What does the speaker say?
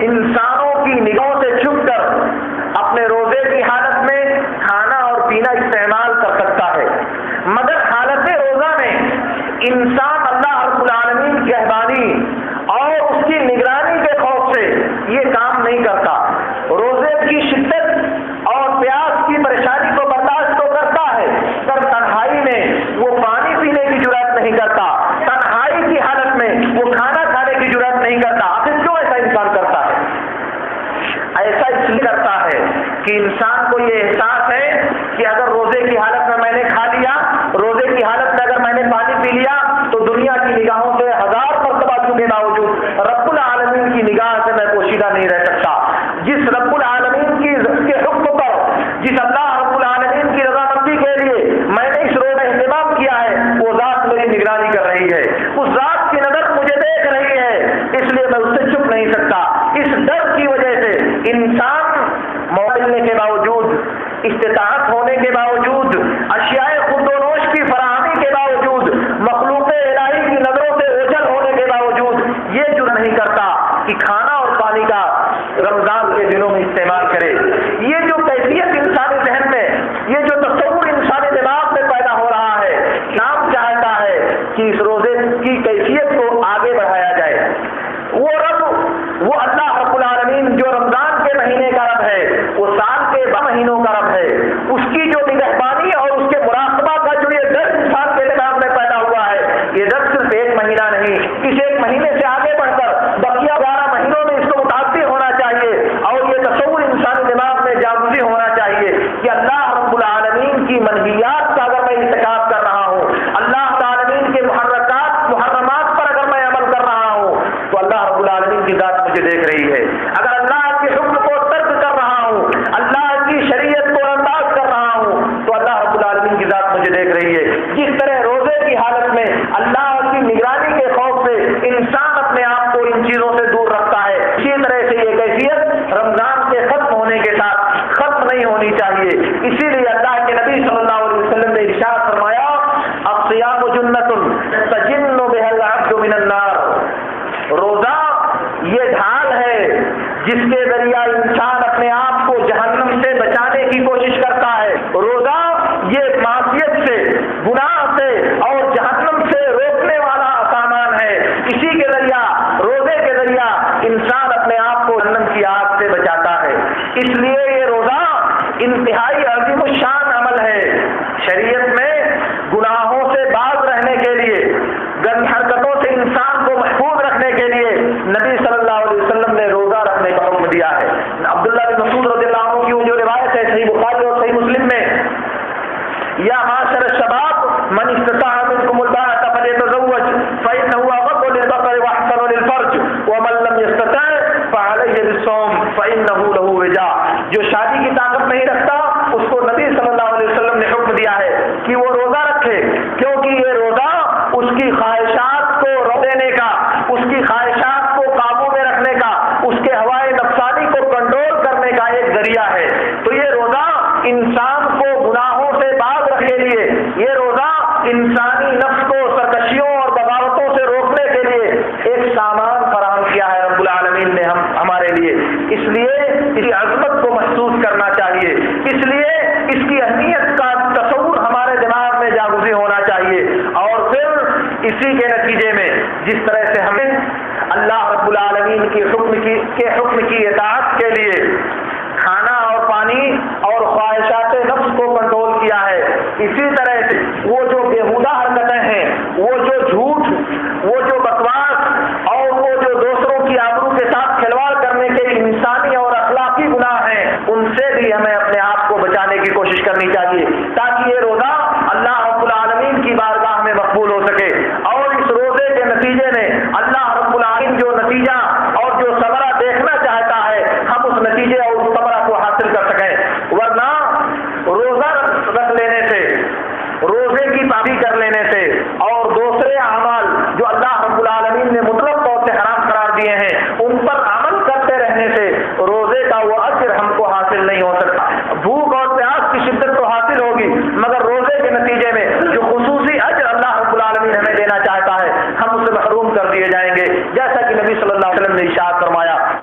انسانوں کی نگاہوں سے چھپ کر اپنے روزے کی حالت میں کھانا اور پینا استعمال کر سکتا ہے، مگر حالت روزہ میں انسان اللہ رب العالمین کی مہربانی اور اس کی نگرانی کے خوف سے یہ کام نہیں کرتا۔ روزے کی شدت اور پیاس کی پریشانی کو برداشت تو کرتا ہے، پر تنہائی میں وہ پانی پینے کی جرات نہیں کرتا، تنہائی کی حالت میں وہ کھانا کھانے کی جرات نہیں کرتا۔ آخر کیوں ایسا انسان کرتا ہے؟ ایسا اس لیے کرتا ہے کہ انسان کو یہ احساس ہے کہ اگر روزے کی حالت میں نے کھا لیا، روزے کی حالت میں اگر میں نے پانی پی لیا تو دنیا کی نگاہوں سے 1000 مرتبہ کے باوجود رب العالمین کی نگاہ سے میں پوشیدہ نہیں رہ سکتا۔ جس رب العالمین کے حکم پر، جس اللہ رب العالمین کی رضامندی کے لیے میں نے اس روزہ اہتمام کیا ہے، وہ ذات میری نگرانی کر رہی ہے، اس ذات کی نظر مجھے دیکھ رہی ہے، اس لیے میں اس سے چھپ نہیں سکتا۔ اس ڈر کی وجہ سے انسان ملنے کے باوجود، استطاعت ہونے کے باوجود، اشیاء خود و نوش کی فراہمی کے باوجود، مخلوق الہی کی نظروں سے اوجھل ہونے کے باوجود یہ جرم نہیں کرتا کہ کھانا اور پانی کا رمضان کے دنوں میں استعمال کرے۔ یہ جو کیفیت انسانی ذہن میں، یہ جو تصور انسانی دماغ میں پیدا ہو رہا ہے، اسلام چاہتا ہے کہ اس روزے کی کیفیت کو آگے بڑھایا جائے۔ وہ رب، وہ اللہ رب العالمین جو رمضان کے مہینے کا رب ہے، وہ سال کے 12 مہینوں کا رب ہے، اس کی جو نگہبانی اور اس کے مراقبہ کا جو یہ ڈر انسان کے دماغ میں پیدا ہوا ہے، یہ ڈر صرف ایک مہینہ نہیں، اس ایک مہینے سے آگے بڑھ کر بقیہ 12 مہینوں میں اس کو متاثر ہونا چاہیے، اور یہ تصور انسانی دماغ میں جاگزی ہونا چاہیے کہ اللہ رب العالمین کی منہیات کا اگر میں ارتکاب کر رہا ہوں، اللہ العالمین کے محرمات پر اگر میں عمل کر رہا ہوں، تو اللہ رب العالمین کی ذات مجھے دیکھ رہی ہے۔ اگر اللہ کے حکم کو ترک کر رہا ہوں، اللہ کی شریعت کو انداز کر رہا ہوں، تو اللہ رب العالمین کی ذات مجھے دیکھ رہی ہے۔ جس طرح روزے کی حالت میں اللہ کی نگرانی کے خوف سے انسان اپنے آپ کو ان چیزوں سے دور رکھتا ہے، اسی طرح سے یہ کیفیت رمضان کے ختم ہونے کے ساتھ ختم نہیں ہونی چاہیے۔ اسی لیے اللہ کے نبی صلی اللہ علیہ وسلم نے ارشاد فرمایا، الصیام جنۃ تجن بها العبد من النار۔ روزہ یہ ڈھال ہے جس کے ذریعہ انسان اپنے آپ کو جہنم سے بچانے کی کوشش کرتا ہے۔ روزہ یہ معصیت سے، گناہ سے اور جہنم سے روکنے والا سامان ہے۔ اسی کے ذریعہ، روزے کے ذریعہ انسان اپنے آپ کو جہنم کی آگ سے بچاتا ہے۔ اس لیے یہ روزہ انتہائی عظیم الشان عمل ہے۔ شریعت میں گناہوں سے باز رہنے کے لیے، گند حرکتوں سے انسان کو محفوظ رکھنے کے لیے نبی صلی اللہ علیہ وسلم نے روزہ رکھنے کا حکم دیا ہے۔ عبداللہ بن مسعود رضی اللہ عنہ کی وہ جو روایت ہے صحیح بخاری اور صحیح مسلم میں، یا معاشر الشباب من استطاع منکم الباءۃ فلیتزوج فإنه أغض للبصر وأحسن للفرج ومن لم يستطع فعليه بالصوم فإنه له وجاء۔ جو شادی کی طاقت نہیں رکھتا، اس کو نبی صلی اللہ علیہ وسلم نے حکم دیا ہے کہ وہ روزہ رکھے، کیونکہ یہ روزہ اس کی خواہشات کو روک دینے کا، اس کی خواہشات کو قابو میں رکھنے کا، اس کے ہوائے نفسانی کو کنٹرول کرنے کا ایک ذریعہ ہے۔ تو یہ روزہ انسان کو گناہوں سے باز رکھنے کے لیے، یہ روزہ انسانی نفس کو سرکشیوں اور بغاوتوں سے روکنے کے لیے ایک سامان فراہم کیا ہے رب العالمین نے ہمارے لیے۔ اس لیے اس کی عظمت کو محسوس کرنا چاہیے، اس لیے اس کی اہمیت کا تصور ہمارے دماغ میں جاگزی ہونا چاہیے، اور پھر اسی کے نتیجے میں جس طرح سے ہمیں اللہ رب العالمین کے حکم کی اطاعت کے لیے کھانا اور پانی اور خواہشات نفس کو کنٹرول کیا ہے، اسی طرح سے وہ جو بیہودہ حرکتیں ہیں، وہ جو جھوٹ، وہ جو بکواس اور وہ جو دوسروں کی آبرو کے ساتھ کھلواڑ کرنے کے انسانی اور اخلاقی گناہ ہیں، ان سے بھی ہمیں اپنے آپ کو بچانے کی کوشش کرنی چاہیے، تاکہ یہ روزہ اللہ رب العالمین کی بارگاہ میں مقبول ہو سکے، اور اس روزے کے نتیجے میں اللہ رب العالمین جو نتیجہ اور جو ثمرہ دیکھنا چاہتا ہے، ہم اس نتیجے اور اس ثمرہ کو حاصل کر سکیں۔ ورنہ روزہ رکھ لینے سے، روزے کی پابندی کر لینے سے اور دوسرے اعمال جو اللہ رب العالمین نے مطلق طور سے حرام قرار دیے ہیں ان پر عمل کرتے رہنے سے روزے کا وہ اجر ہم کو حاصل نہیں ہو سکتا۔ بھوک اور پیاس کی شدت تو حاصل ہوگی، مگر روزے کے نتیجے میں جو خصوصی اجر اللہ رب العالمین ہمیں دینا چاہتا ہے، ہم اسے محروم کر دیے جائیں گے، جیسا کہ نبی صلی اللہ علیہ وسلم نے ارشاد